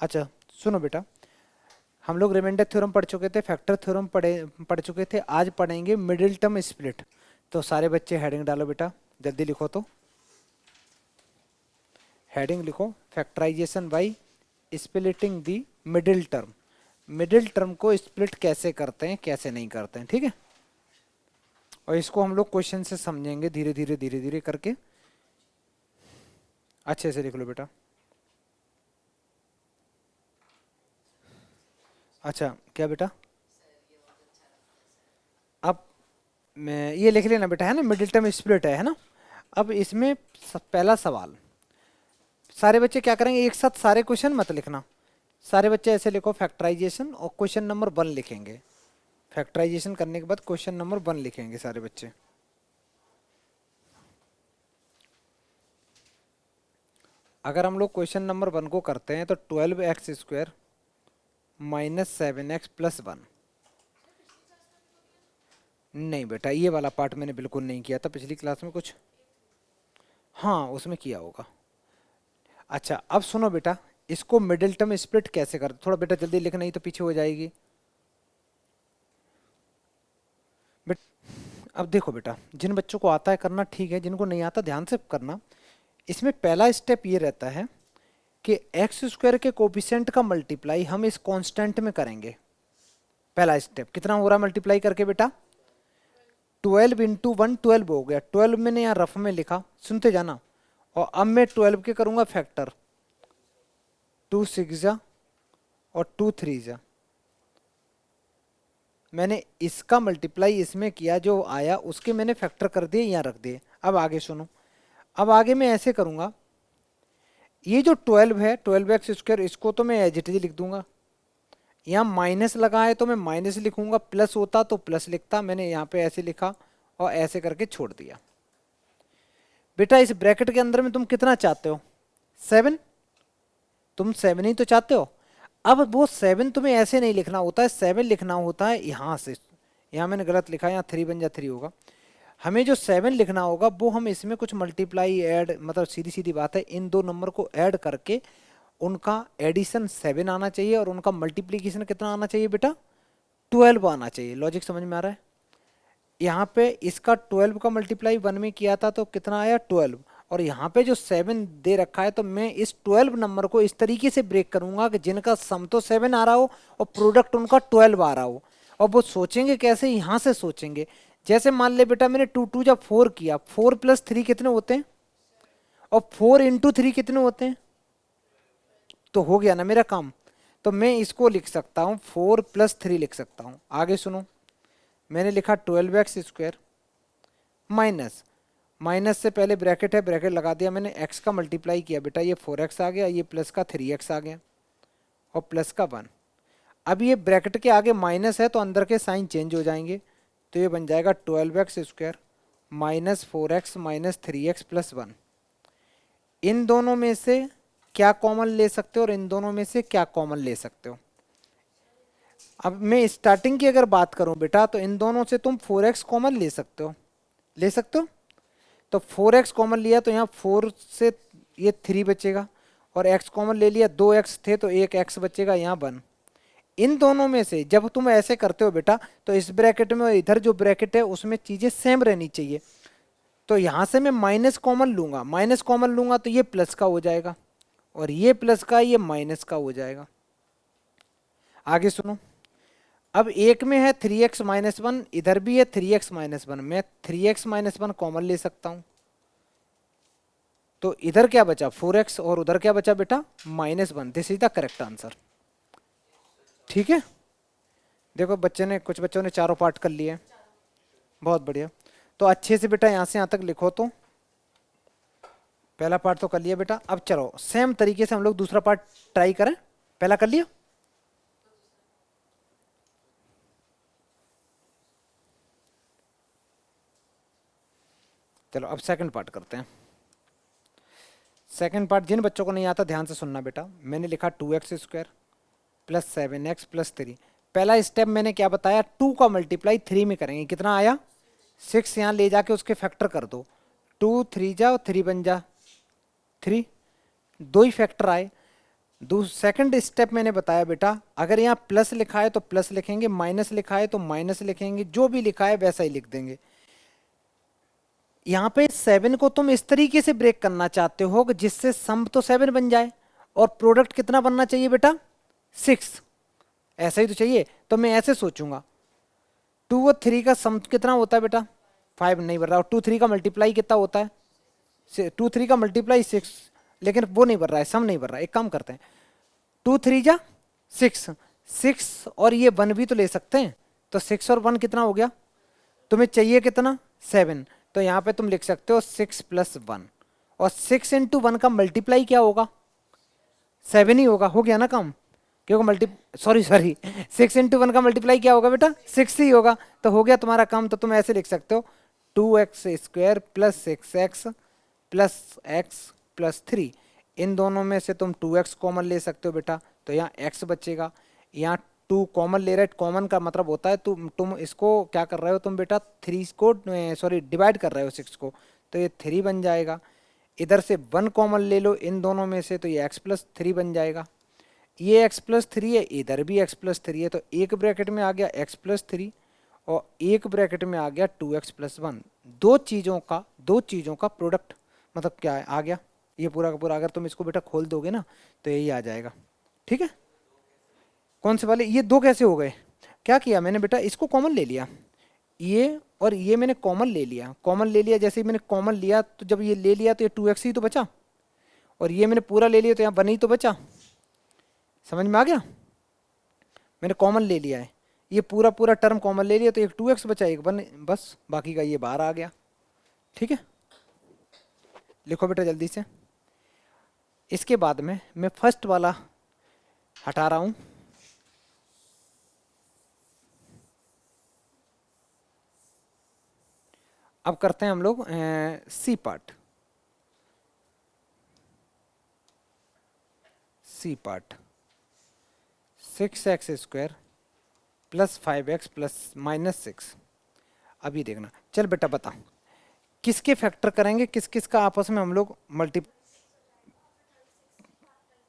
अच्छा सुनो बेटा, हम लोग रिमाइंडर थ्योरम पढ़ चुके थे, फैक्टर थ्योरम पढ़ चुके थे, आज पढ़ेंगे मिडिल टर्म स्प्लिट। तो सारे बच्चे हेडिंग डालो बेटा, जल्दी लिखो। तो हेडिंग लिखो, factorization by splitting the middle term. Middle term को स्प्लिट कैसे करते हैं, कैसे नहीं करते हैं, ठीक है। और इसको हम लोग क्वेश्चन से समझेंगे, धीरे धीरे करके। अच्छे से लिख लो बेटा। अच्छा क्या बेटा, अब मैं ये लिख लेना बेटा, है ना, मिडिल टर्म स्प्लिट है ना। अब इसमें पहला सवाल, सारे बच्चे क्या करेंगे, एक साथ सारे क्वेश्चन मत लिखना। सारे बच्चे ऐसे लिखो, फैक्टराइजेशन और क्वेश्चन नंबर 1 लिखेंगे। फैक्टराइजेशन करने के बाद क्वेश्चन नंबर 1 लिखेंगे सारे बच्चे। अगर हम लोग क्वेश्चन नंबर 1 को करते हैं तो 12x² माइनस 7x प्लस 1। नहीं बेटा, ये वाला पार्ट मैंने बिल्कुल नहीं किया था पिछली क्लास में कुछ। हाँ उसमें किया होगा। अच्छा अब सुनो बेटा, इसको मिडिल टर्म स्प्लिट कैसे कर, थोड़ा बेटा जल्दी लिखना, नहीं तो पीछे हो जाएगी। बेट अब देखो बेटा, जिन बच्चों को आता है करना ठीक है, जिनको नहीं आता ध्यान से करना। इसमें पहला स्टेप ये रहता है कि x² के कोफिशिएंट का मल्टीप्लाई हम इस कांस्टेंट में करेंगे। पहला स्टेप कितना हो रहा है मल्टीप्लाई करके बेटा, 12 इंटू 1 12 हो गया। 12 मैंने यहाँ रफ में लिखा, सुनते जाना। और अब मैं 12 के करूंगा फैक्टर, 2 6 जा और 2 3 जा। मैंने इसका मल्टीप्लाई इसमें किया, जो आया उसके मैंने फैक्टर कर दिए, यहाँ रख दिए। अब आगे सुनो, अब आगे मैं ऐसे करूंगा, ये जो 12 है 12x², इसको तो मैं एज इट इज लिख दूंगा। यहाँ माइनस लगा है तो मैं माइनस लिखूंगा, प्लस होता तो प्लस लिखता, मैंने यहाँ पे ऐसे लिखा और ऐसे करके छोड़ दिया। बेटा इस ब्रैकेट के अंदर में तुम कितना चाहते हो, 7। तुम 7 ही तो चाहते हो। अब वो 7 तुम्हें ऐसे नहीं लिखना होता है, 7 लिखना होता है यहाँ से। यहाँ मैंने गलत लिखा है, यहाँ 3 बन जा 3 होगा। हमें जो 7 लिखना होगा वो हम इसमें कुछ मल्टीप्लाई ऐड, मतलब सीधी सीधी बात है, इन दो नंबर को ऐड करके उनका एडिशन 7 आना चाहिए और उनका मल्टीप्लीकेशन कितना आना चाहिए बेटा, 12 आना चाहिए। लॉजिक समझ में आ रहा है। यहाँ पे इसका 12 का मल्टीप्लाई 1 में किया था तो कितना आया 12, और यहाँ पे जो 7 दे रखा है तो मैं इस 12 नंबर को इस तरीके से ब्रेक करूंगा कि जिनका सम तो 7 आ रहा हो और प्रोडक्ट उनका 12 आ रहा हो। और वो सोचेंगे कैसे, यहाँ से सोचेंगे। जैसे मान ले बेटा मैंने 2 2 जब 4 किया, 4 प्लस 3 कितने होते हैं, और 4 इंटू 3 कितने होते हैं, तो हो गया ना मेरा काम। तो मैं इसको लिख सकता हूँ 4 प्लस 3 लिख सकता हूँ। आगे सुनो, मैंने लिखा 12x² माइनस, माइनस से पहले ब्रैकेट है, ब्रैकेट लगा दिया मैंने, x का मल्टीप्लाई किया बेटा, ये 4x आ गया, ये प्लस का 3x आ गया और प्लस का 1। अब ये ब्रैकेट के आगे माइनस है तो अंदर के साइन चेंज हो जाएंगे, तो ये बन जाएगा 12x² minus 4x minus 3x plus 1। इन दोनों में से क्या कॉमन ले सकते हो और इन दोनों में से क्या कॉमन ले सकते हो। अब मैं स्टार्टिंग की अगर बात करूं बेटा, तो इन दोनों से तुम 4x कॉमन ले सकते हो, ले सकते हो। तो 4x कॉमन लिया तो यहाँ 4 से ये 3 बचेगा, और x कॉमन ले लिया, 2x थे तो एक x बचेगा, यहाँ 1। इन दोनों में से जब तुम ऐसे करते हो बेटा, तो इस ब्रैकेट में और इधर जो ब्रैकेट है उसमें चीजें सेम रहनी चाहिए। तो यहां से मैं माइनस कॉमन लूंगा, माइनस कॉमन लूंगा तो ये प्लस का हो जाएगा, और ये प्लस का ये माइनस का हो जाएगा। आगे सुनो, अब एक में है 3x माइनस 1, इधर भी है 3x माइनस 1, मैं 3x माइनस 1 कॉमन ले सकता हूं। तो इधर क्या बचा 4x और उधर क्या बचा बेटा -1। This is the correct answer. ठीक है, देखो बच्चे ने, कुछ बच्चों ने चारों पार्ट कर लिए, बहुत बढ़िया। तो अच्छे से बेटा यहां से यहां तक लिखो। तो पहला पार्ट तो कर लिया बेटा। अब चलो सेम तरीके से हम लोग दूसरा पार्ट ट्राई करें। पहला कर लिया, चलो अब सेकंड पार्ट करते हैं। सेकंड पार्ट जिन बच्चों को नहीं आता ध्यान से सुनना बेटा। मैंने लिखा 2x² प्लस 7x प्लस 3। पहला स्टेप मैंने क्या बताया, 2 का मल्टीप्लाई 3 में करेंगे, कितना आया 6, यहाँ ले जाके उसके फैक्टर कर दो, 2 3 जा और 3 बन जा 3, दो ही फैक्टर आए। सेकंड स्टेप मैंने बताया बेटा, अगर यहाँ प्लस लिखा है तो प्लस लिखेंगे, माइनस लिखा है तो माइनस लिखेंगे, जो भी लिखा है वैसा ही लिख देंगे। यहाँ पे 7 को तुम इस तरीके से ब्रेक करना चाहते हो कि जिससे सम तो 7 बन जाए और प्रोडक्ट कितना बनना चाहिए बेटा, 6। ऐसा ही तो चाहिए, तो मैं ऐसे सोचूंगा 2 और 3 का सम कितना होता है बेटा, 5 नहीं बन रहा, और 2 3 का मल्टीप्लाई कितना होता है, 2 3 का मल्टीप्लाई 6, लेकिन वो नहीं बन रहा है, सम नहीं बन रहा है। एक काम करते हैं, 2 3 जा 6, 6 और ये 1 भी तो ले सकते हैं, तो 6 और 1 कितना हो गया, तुम्हें चाहिए कितना, 7। तो यहाँ पे तुम लिख सकते हो 6 + 1, और 6 × 1 का मल्टीप्लाई क्या होगा, 7 ही होगा, हो गया ना काम, क्योंकि सॉरी 6 × 1 का मल्टीप्लाई क्या होगा बेटा, 6 ही होगा, तो हो गया तुम्हारा काम। तो तुम ऐसे लिख सकते हो 2x² + 6x + x + 3, इन दोनों में से तुम 2x कॉमन ले सकते हो बेटा, तो यहाँ x बचेगा, यहाँ 2 कॉमन ले रहे, कॉमन का मतलब होता है तुम इसको क्या कर रहे हो तुम बेटा, 3 को सॉरी डिवाइड कर रहे हो 6 को, तो ये 3 बन जाएगा। इधर से 1 कॉमन ले लो इन दोनों में से, तो ये x + 3 बन जाएगा, ये x + 3 है, इधर भी x + 3 है, तो एक ब्रैकेट में आ गया x + 3 और एक ब्रैकेट में आ गया 2x + 1। दो चीज़ों का प्रोडक्ट मतलब क्या है, आ गया ये पूरा का पूरा। अगर तुम इसको बेटा खोल दोगे ना तो यही आ जाएगा, ठीक है। कौन से वाले, ये दो कैसे हो गए, क्या किया मैंने बेटा, इसको कॉमन ले लिया, ये और ये मैंने कॉमन ले लिया, कॉमन ले लिया, जैसे ही मैंने कॉमन लिया तो जब ये ले लिया तो ये 2x ही तो बचा, और ये मैंने पूरा ले लिया तो यहाँ 1 ही तो बचा, समझ में आ गया, मैंने कॉमन ले लिया है, ये पूरा पूरा टर्म कॉमन ले लिया तो एक 2x बचा, एक 1, बस बाकी का ये बाहर आ गया, ठीक है। लिखो बेटा जल्दी से। इसके बाद में मैं फर्स्ट वाला हटा रहा हूं, अब करते हैं हम लोग C part. C part 6x² + 5x + -6। अब ये देखना, चल बेटा बता किसके फैक्टर करेंगे, किस किस का आपस में हम लोग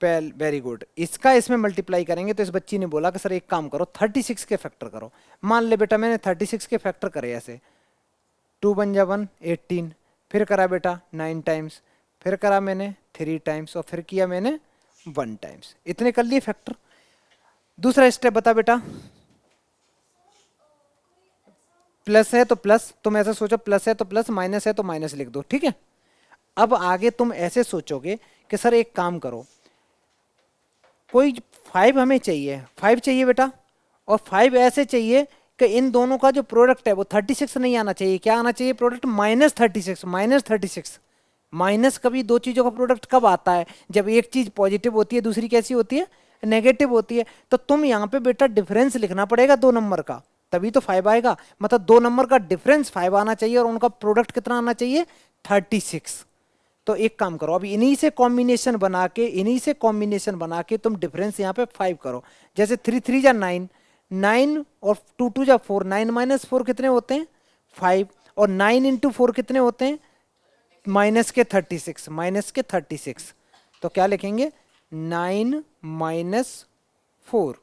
वेरी गुड, इसका इसमें मल्टीप्लाई करेंगे। तो इस बच्ची ने बोला कि सर एक काम करो 36 के फैक्टर करो। मान ले बेटा मैंने 36 के फैक्टर करे ऐसे, 2 बन जा 1 18, फिर करा बेटा 9 टाइम्स, फिर करा मैंने 3 टाइम्स, और फिर किया मैंने 1 टाइम्स, इतने कर लिए फैक्टर। दूसरा स्टेप बता बेटा, प्लस है तो प्लस, तुम ऐसा सोचो प्लस है तो प्लस, माइनस है तो माइनस लिख दो, ठीक है। अब आगे तुम ऐसे सोचोगे कि सर एक काम करो, कोई 5 हमें चाहिए, 5 चाहिए बेटा, और 5 ऐसे चाहिए कि इन दोनों का जो प्रोडक्ट है वो 36 नहीं आना चाहिए, क्या आना चाहिए प्रोडक्ट, -36, -36। माइनस कभी दो चीज़ों का प्रोडक्ट कब आता है, जब एक चीज़ पॉजिटिव होती है दूसरी कैसी होती है, नेगेटिव होती है। तो तुम यहाँ पे बेटा डिफरेंस लिखना पड़ेगा 2 नंबर का, तभी तो 5 आएगा, मतलब 2 नंबर का डिफरेंस 5 आना चाहिए और उनका प्रोडक्ट कितना आना चाहिए, 36। तो एक काम करो, अब इन्हीं से कॉम्बिनेशन बना के तुम डिफरेंस यहाँ पे 5 करो। जैसे 3 3 जा 9, 9 और 2 2 जा 4, 9 - 4 कितने होते हैं, 5, और 9 × 4 कितने होते हैं, -36। तो क्या लिखेंगे 9 - 4,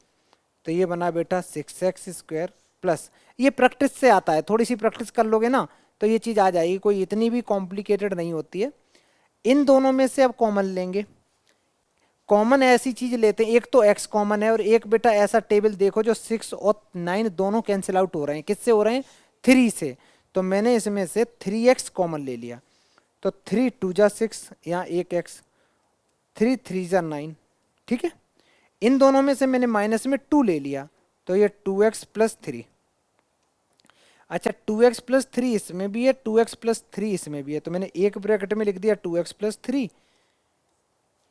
तो ये बना बेटा 6x² प्लस, ये प्रैक्टिस से आता है, थोड़ी सी प्रैक्टिस कर लोगे ना तो ये चीज़ आ जाएगी, कोई इतनी भी कॉम्प्लिकेटेड नहीं होती है। इन दोनों में से अब कॉमन लेंगे, कॉमन ऐसी चीज लेते हैं, एक तो x कॉमन है, और एक बेटा ऐसा टेबल देखो जो 6 और 9 दोनों कैंसिल आउट हो रहे हैं, किससे हो रहे हैं, 3 से। तो मैंने इसमें से 3x कॉमन ले लिया, तो 3 2 जा 6, यहाँ एक x, 3 3 जा 9, ठीक है। इन दोनों में से मैंने माइनस में 2 ले लिया, तो ये 2x + 3। अच्छा 2x + 3 इसमें भी है, 2x + 3 इसमें भी है, तो मैंने एक ब्रैकेट में लिख दिया 2x + 3,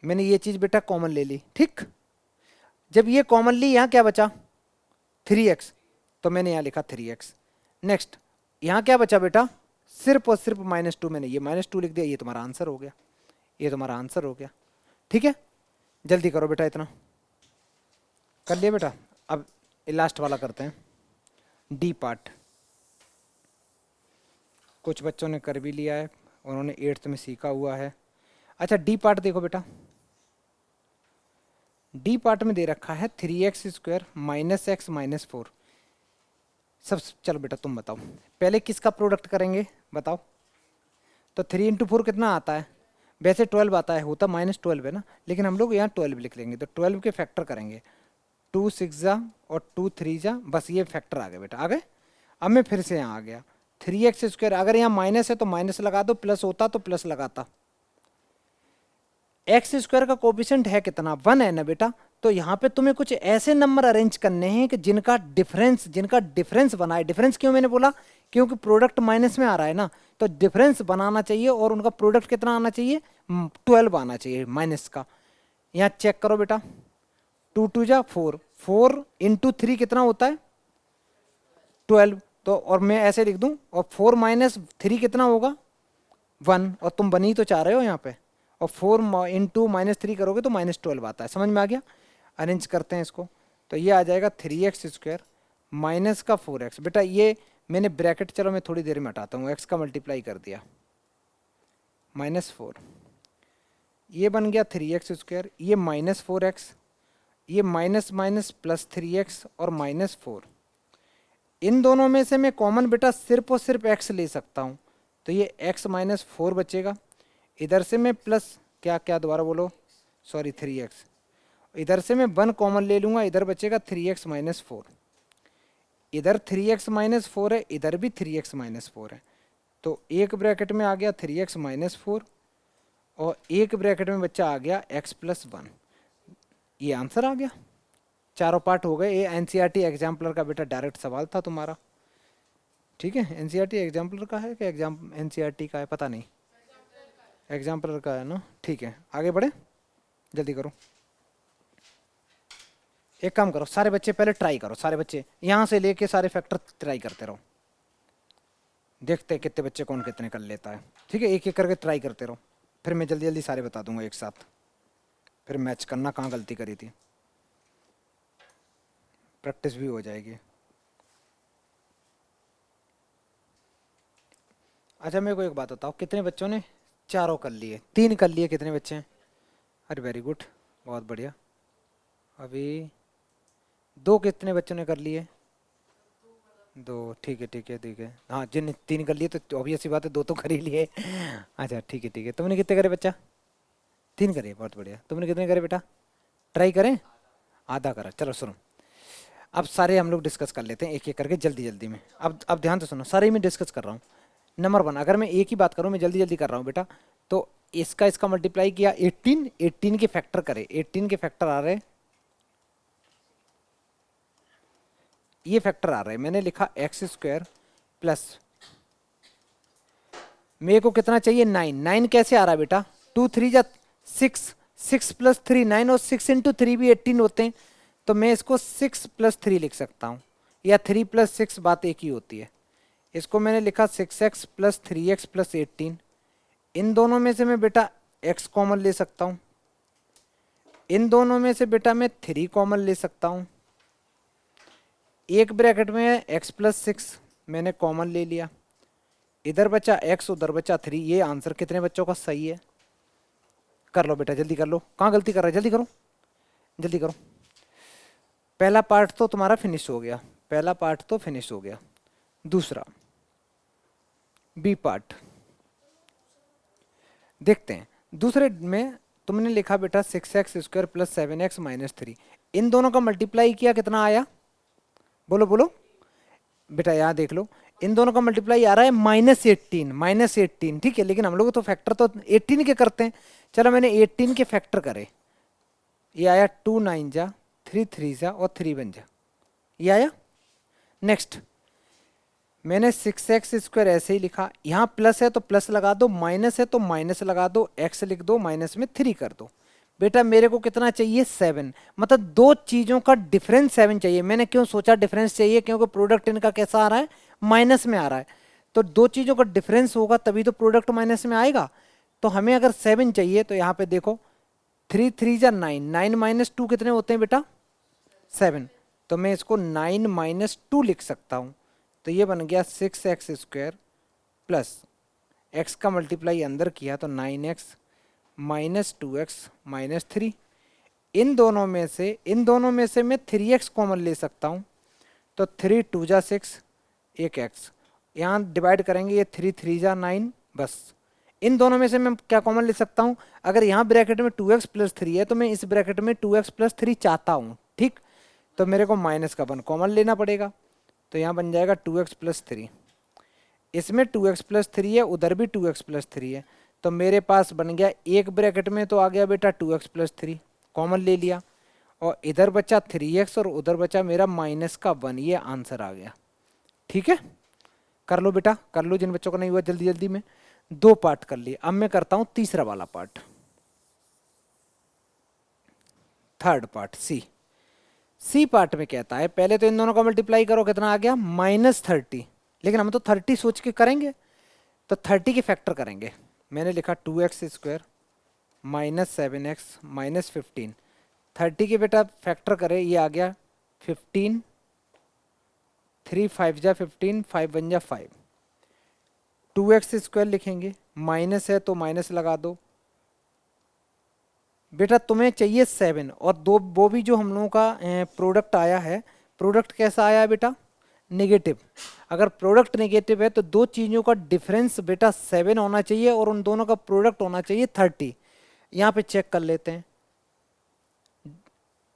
मैंने ये चीज बेटा कॉमन ले ली, ठीक। जब ये कॉमन ली यहाँ क्या बचा, 3x, तो मैंने यहाँ लिखा 3x। नेक्स्ट यहाँ क्या बचा बेटा, सिर्फ और सिर्फ -2, मैंने ये -2 लिख दिया, ये तुम्हारा आंसर हो गया, ये तुम्हारा आंसर हो गया, ठीक है। जल्दी करो बेटा, इतना कर लिया बेटा। अब लास्ट वाला करते हैं, डी पार्ट। कुछ बच्चों ने कर भी लिया है, उन्होंने 8th में सीखा हुआ है। अच्छा डी पार्ट देखो बेटा, डी पार्ट में दे रखा है 3x² माइनस एक्स माइनस 4। सब चलो बेटा तुम बताओ, पहले किसका प्रोडक्ट करेंगे बताओ। तो 3 × 4 कितना आता है, वैसे 12 आता है, होता -12 है ना, लेकिन हम लोग यहाँ 12 लिख लेंगे। तो 12 के फैक्टर करेंगे, 2 6 जा और 2 3 जा, बस ये फैक्टर आ गए बेटा, आ गए। अब मैं फिर से यहाँ आ गया 3x², अगर यहाँ माइनस है तो माइनस लगा दो, प्लस होता तो प्लस लगाता। x² का कोफिशिएंट है कितना, 1 है ना बेटा। तो यहाँ पे तुम्हें कुछ ऐसे नंबर अरेंज करने हैं कि जिनका डिफरेंस बना है। डिफरेंस क्यों मैंने बोला, क्योंकि प्रोडक्ट माइनस में आ रहा है ना, तो डिफरेंस बनाना चाहिए और उनका प्रोडक्ट कितना आना चाहिए, 12 आना चाहिए माइनस का। यहाँ चेक करो बेटा, 2 2 जा 4, 4 × 3 कितना होता है 12। तो और मैं ऐसे लिख दूं, और 4 - 3 कितना होगा 1, और तुम बनी तो चाह रहे हो यहाँ पे, और 4 × -3 करोगे तो -12 आता है। समझ में आ गया। अरेंज करते हैं इसको, तो ये आ जाएगा 3x² माइनस का 4x। बेटा ये मैंने ब्रैकेट, चलो मैं थोड़ी देर में हटाता हूँ, x का मल्टीप्लाई कर दिया -4, ये बन गया 3x², ये -4x, ये माइनस माइनस +3x और -4। इन दोनों में से मैं कॉमन बेटा सिर्फ और सिर्फ x ले सकता हूँ, तो ये x - 4 बचेगा। इधर से मैं प्लस क्या क्या दोबारा बोलो, सॉरी 3x, इधर से मैं 1 कॉमन ले लूँगा, इधर बचेगा 3x - 4। इधर 3x - 4 है, इधर भी 3x - 4 है, तो एक ब्रैकेट में आ गया 3x - 4 और एक ब्रैकेट में बच्चा आ गया x + 1। ये आंसर आ गया, चारों पार्ट हो गए। ये एनसीईआरटी एग्जाम्पलर का बेटा डायरेक्ट सवाल था तुम्हारा, ठीक है। एनसीईआरटी एग्जाम्पलर का है कि एनसीईआरटी का है पता नहीं, एग्जाम्पलर का है ना, ठीक है। आगे बढ़े, जल्दी करो। एक काम करो, सारे बच्चे पहले ट्राई करो, सारे बच्चे यहाँ से लेके सारे फैक्टर ट्राई करते रहो, देखते हैं कितने बच्चे कौन कितने कर लेता है, ठीक है। एक एक करके ट्राई करते रहो, फिर मैं जल्दी जल्दी सारे बता दूंगा एक साथ, फिर मैच करना कहाँ गलती करी थी, प्रैक्टिस भी हो जाएगी। अच्छा मेरे को एक बात बताओ, कितने बच्चों ने चारों कर लिए, 3 कर लिए, कितने बच्चे हैं? अरे वेरी गुड, बहुत बढ़िया। अभी 2 कितने बच्चों ने कर लिए? 2, ठीक है ठीक है ठीक है। हाँ जिन 3 कर लिए तो ऑब्वियस सी बात है 2 तो कर ही लिए। अच्छा ठीक है ठीक है। तुमने कितने करे बच्चा? 3 करे, बहुत बढ़िया। तुमने कितने करे बेटा? ट्राई करें, आधा करा। चलो सुनो, अब सारे हम लोग डिस्कस कर लेते हैं एक एक करके जल्दी जल्दी में। अब ध्यान से सुनो, सारे में डिस्कस कर रहा हूँ। नंबर 1, अगर मैं एक ही बात करूँ, मैं जल्दी जल्दी कर रहा हूँ बेटा, तो इसका मल्टीप्लाई किया 18, 18 के फैक्टर करे, 18 के फैक्टर आ रहे, ये फैक्टर आ रहे हैं। मैंने लिखा x² प्लस, मेरे को कितना चाहिए 9, 9 कैसे आ रहा है बेटा, 2 3 जा 6, 6 + 3 9, और 6 × 3 भी 18 होते हैं, तो मैं इसको 6 + 3 लिख सकता हूँ, या 3 + 6 बात एक ही होती है। इसको मैंने लिखा 6x + 3x + 18। इन दोनों में से मैं बेटा x कॉमन ले सकता हूँ, इन दोनों में से बेटा मैं 3 कॉमन ले सकता हूँ, एक ब्रैकेट में x + 6 मैंने कॉमन ले लिया, इधर बचा x उधर बचा 3। ये आंसर कितने बच्चों का सही है? कर लो बेटा, जल्दी कर लो, कहाँ गलती कर रहा है, जल्दी करो जल्दी करो। पहला पार्ट तो तुम्हारा फिनिश हो गया, पहला पार्ट तो फिनिश हो गया। दूसरा बी पार्ट देखते हैं। दूसरे में तुमने लिखा बेटा 6x² + 7x - 3, इन दोनों का मल्टीप्लाई किया, कितना आया बोलो बोलो बेटा, यहाँ देख लो, इन दोनों का मल्टीप्लाई आ रहा है -18, -18, ठीक है। लेकिन हम लोग तो फैक्टर तो 18 के करते हैं, चलो मैंने 18 के फैक्टर करे, ये आया 2 9 जा 3 3 जा और 3 बन जा, ये आया। नेक्स्ट मैंने 6x² ऐसे ही लिखा, यहाँ प्लस है तो प्लस लगा दो, माइनस है तो माइनस लगा दो, x लिख दो, माइनस में 3 कर दो। बेटा मेरे को कितना चाहिए 7, मतलब दो चीज़ों का डिफरेंस 7 चाहिए। मैंने क्यों सोचा डिफरेंस चाहिए, क्योंकि प्रोडक्ट इनका कैसा आ रहा है, माइनस में आ रहा है, तो दो चीज़ों का डिफरेंस होगा तभी तो प्रोडक्ट माइनस में आएगा। तो हमें अगर 7 चाहिए तो यहाँ पे देखो 3 3 जा 9, 9 - 2 कितने होते हैं बेटा 7, तो मैं इसको 9 - 2 लिख सकता हूँ। तो ये बन गया 6x² प्लस x का मल्टीप्लाई अंदर किया तो 9x - 2x - 3। इन दोनों में से मैं 3x कॉमन ले सकता हूँ, तो 3 2 जा 6, एक x यहाँ डिवाइड करेंगे, ये 3 3 जा 9, बस। इन दोनों में से मैं क्या कॉमन ले सकता हूँ, अगर यहाँ ब्रैकेट में 2x प्लस 3 है तो मैं इस ब्रैकेट में 2x प्लस 3 चाहता हूँ, ठीक। तो मेरे को माइनस का 1 कॉमन लेना पड़ेगा, तो यहाँ बन जाएगा 2x प्लस 3। इसमें 2x प्लस 3 है, उधर भी 2x प्लस 3 है, तो मेरे पास बन गया एक ब्रैकेट में तो आ गया बेटा 2x प्लस 3, कॉमन ले लिया, और इधर बचा 3x और उधर बचा मेरा माइनस का 1, ये आंसर आ गया। ठीक है, कर लो बेटा, कर लो, जिन बच्चों को नहीं हुआ जल्दी जल्दी में। 2 पार्ट कर लिए, अब मैं करता हूं तीसरा वाला part, third part, C part में कहता है पहले तो इन दोनों का मल्टीप्लाई करो, कितना आ गया -30, लेकिन हम तो 30 सोच के करेंगे, तो 30 के फैक्टर करेंगे। मैंने लिखा 2x square minus 7x minus 15, 30 के बेटा फैक्टर करें, ये आ गया 15, 3 5 जा 15, 5 1 जा 5, 2x स्क्वायर लिखेंगे, माइनस है तो माइनस लगा दो। बेटा तुम्हें चाहिए 7, और दो वो भी जो हम लोगों का प्रोडक्ट आया है, प्रोडक्ट कैसा आया है बेटा, नेगेटिव। अगर प्रोडक्ट नेगेटिव है तो दो चीज़ों का डिफरेंस बेटा 7 होना चाहिए और उन दोनों का प्रोडक्ट होना चाहिए 30। यहाँ पे चेक कर लेते हैं,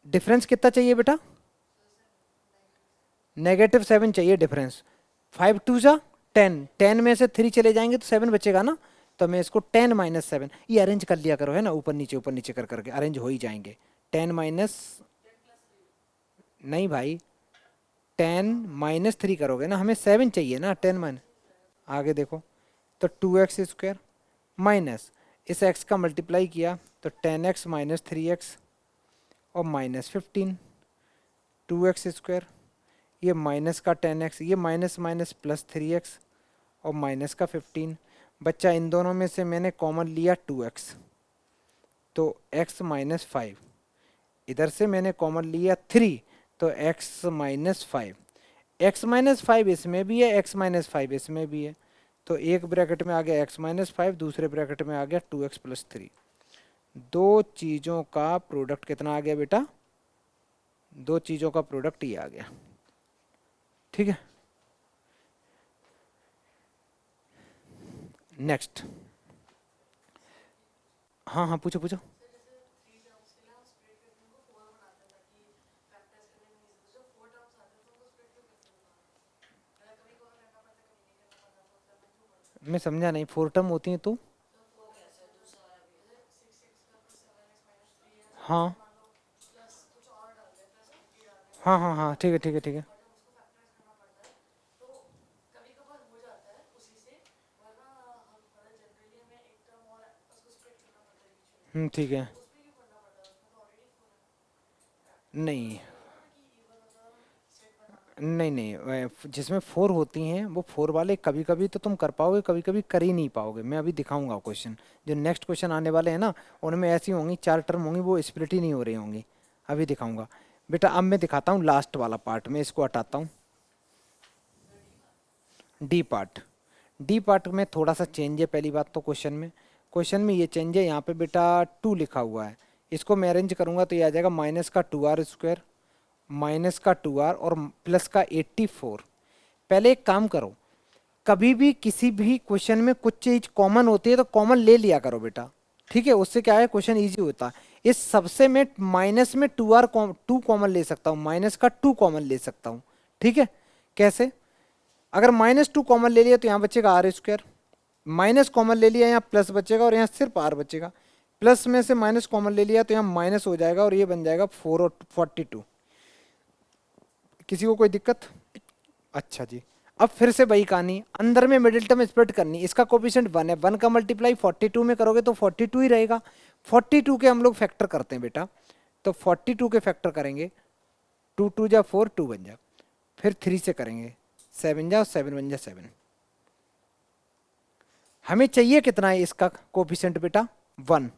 डिफरेंस कितना चाहिए बेटा, -7 चाहिए डिफरेंस। 5 2 जा 10, 10 में से 3 चले जाएंगे तो 7 बचेगा ना, तो मैं इसको 10 माइनस 7, ये अरेंज कर लिया करो, है ना, ऊपर नीचे कर करके अरेंज हो ही जाएंगे। 10 माइनस, नहीं भाई 10 माइनस 3 करोगे ना, हमें 7 चाहिए ना, 10 माइनस, आगे देखो, तो 2x स्क्वायर माइनस इस x का मल्टीप्लाई किया तो 10x माइनस 3x और माइनस 15, 2x स्क्वायर, ये माइनस का 10x, ये माइनस माइनस प्लस 3x और माइनस का 15। बच्चा इन दोनों में से मैंने कॉमन लिया 2x, तो x माइनस 5, इधर से मैंने कॉमन लिया 3, तो x माइनस 5, x माइनस 5 इसमें भी है, x माइनस 5 इसमें भी है, तो एक ब्रैकेट में आ गया x माइनस 5, दूसरे ब्रैकेट में आ गया 2x प्लस 3। दो चीज़ों का प्रोडक्ट कितना आ गया बेटा, दो चीज़ों का प्रोडक्ट ये आ गया। ठीक है, नेक्स्ट, हाँ हाँ पूछो पूछो। मैं समझा नहीं, 4 टर्म होती हैं तो, हाँ हाँ हाँ हाँ ठीक है ठीक है ठीक है, ठीक है, नहीं नहीं नहीं जिसमें 4 होती हैं वो 4 वाले कभी कभी तो तुम कर पाओगे, कभी कभी कर ही नहीं पाओगे। मैं अभी दिखाऊंगा क्वेश्चन, जो नेक्स्ट क्वेश्चन आने वाले हैं ना, उनमें ऐसी होंगी 4 टर्म होंगी, वो स्प्लिट ही नहीं हो रही होंगी, अभी दिखाऊंगा। बेटा अब मैं दिखाता हूँ लास्ट वाला पार्ट, मैं इसको हटाता हूँ, डी पार्ट। डी पार्ट में थोड़ा सा चेंज है, पहली बात तो क्वेश्चन में ये चेंज है, यहाँ पे बेटा 2 लिखा हुआ है, इसको मैं अरेंज करूँगा तो ये आ जाएगा माइनस का 2r स्क्वायर माइनस का 2r और प्लस का 84। पहले एक काम करो, कभी भी किसी भी क्वेश्चन में कुछ चीज कॉमन होती है तो कॉमन ले लिया करो बेटा, ठीक है, उससे क्या है क्वेश्चन इजी होता है। इस सबसे में माइनस में 2 कॉमन ले सकता हूँ, माइनस का 2 कॉमन ले सकता हूँ। ठीक है, कैसे, अगर -2 कॉमन ले लिया तो यहाँ बचेगा आर स्क्वायर, माइनस कॉमन ले लिया यहाँ प्लस बचेगा और यहाँ सिर्फ आर बचेगा, प्लस में से माइनस कॉमन ले लिया तो यहाँ माइनस हो जाएगा और ये बन जाएगा 4 और 42। किसी को कोई दिक्कत, अच्छा जी। अब फिर से वही कहानी, अंदर में मिडिल टर्म स्प्लिट करनी, इसका कोफिशिएंट 1 है, 1 का मल्टीप्लाई 42 में करोगे तो 42 ही रहेगा। 42 के हम लोग फैक्टर करते हैं बेटा, तो 42 के फैक्टर करेंगे, 2 2 जा 4, 2 बन जा, फिर 3 से करेंगे 7 जा 7 बन जा 7। हमें चाहिए कितना है इसका कोफिशिएंट बेटा 1,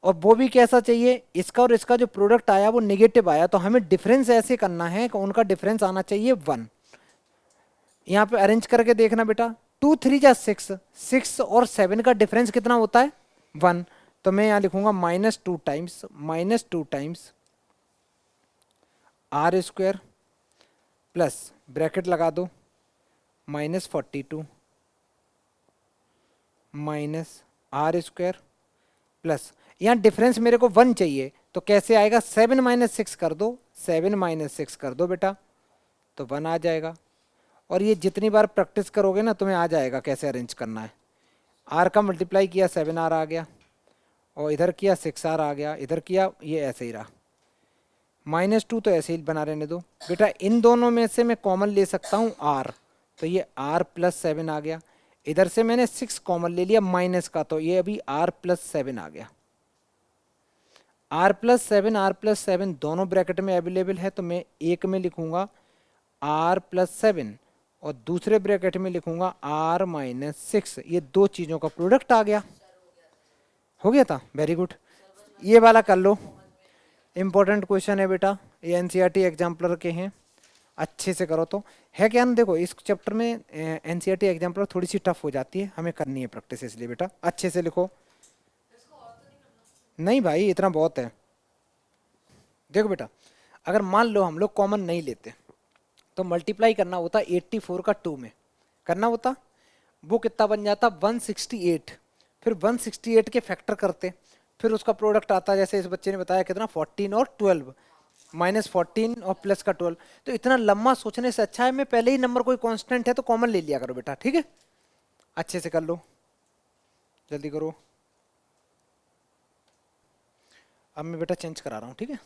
और वो भी कैसा चाहिए, इसका और इसका जो प्रोडक्ट आया वो नेगेटिव आया, तो हमें डिफरेंस ऐसे करना है कि उनका डिफरेंस आना चाहिए 1। यहाँ पे अरेंज करके देखना बेटा, 2 3 जा 6, 6 और 7 का डिफरेंस कितना होता है 1, तो मैं यहाँ लिखूंगा -2 times r square plus bracket लगा दो -42 माइनस आर स्क्वायर प्लस, यहाँ डिफरेंस मेरे को 1 चाहिए, तो कैसे आएगा? 7 - 6 कर दो, 7 - 6 कर दो बेटा, तो 1 आ जाएगा। और ये जितनी बार प्रैक्टिस करोगे ना तुम्हें आ जाएगा कैसे अरेंज करना है। आर का मल्टीप्लाई किया 7R आ गया, और इधर किया 6R आ गया, इधर किया ये ऐसे ही रहा। -2 तो ऐसे ही बना रहने दो बेटा। इन दोनों में से मैं कॉमन ले सकता हूँ R, तो ये R + 7 आ गया। इधर से मैंने 6 कॉमन ले लिया माइनस का, तो ये अभी R + 7 आ गया। R + 7 दोनों ब्रैकेट में अवेलेबल है, तो मैं एक में लिखूंगा R + 7 और दूसरे ब्रैकेट में लिखूंगा R - 6। ये दो चीज़ों का प्रोडक्ट आ गया। हो गया था, वेरी गुड। ये वाला कर लो, इम्पोर्टेंट क्वेश्चन है बेटा, ये एनसीईआरटी एग्जाम्पलर के हैं, अच्छे से करो। तो है क्या ना, देखो इस चैप्टर में एनसीईआरटी एग्जाम्पलर थोड़ी सी टफ हो जाती है, हमें करनी है प्रैक्टिस, इसलिए बेटा अच्छे से लिखो। नहीं भाई, इतना बहुत है। देखो बेटा, अगर मान लो हम लोग कॉमन नहीं लेते तो मल्टीप्लाई करना होता 84 का 2 में करना होता, वो कितना बन जाता 168। फिर 168 के फैक्टर करते, फिर उसका प्रोडक्ट आता, जैसे इस बच्चे ने बताया कितना 14 और 12, -14 और प्लस का 12। तो इतना लंबा सोचने से अच्छा है मैं पहले ही नंबर कोई कांस्टेंट है तो कॉमन ले लिया करो बेटा, ठीक है। अच्छे से कर लो, जल्दी करो। अब मैं बेटा चेंज करा रहा हूँ, ठीक है।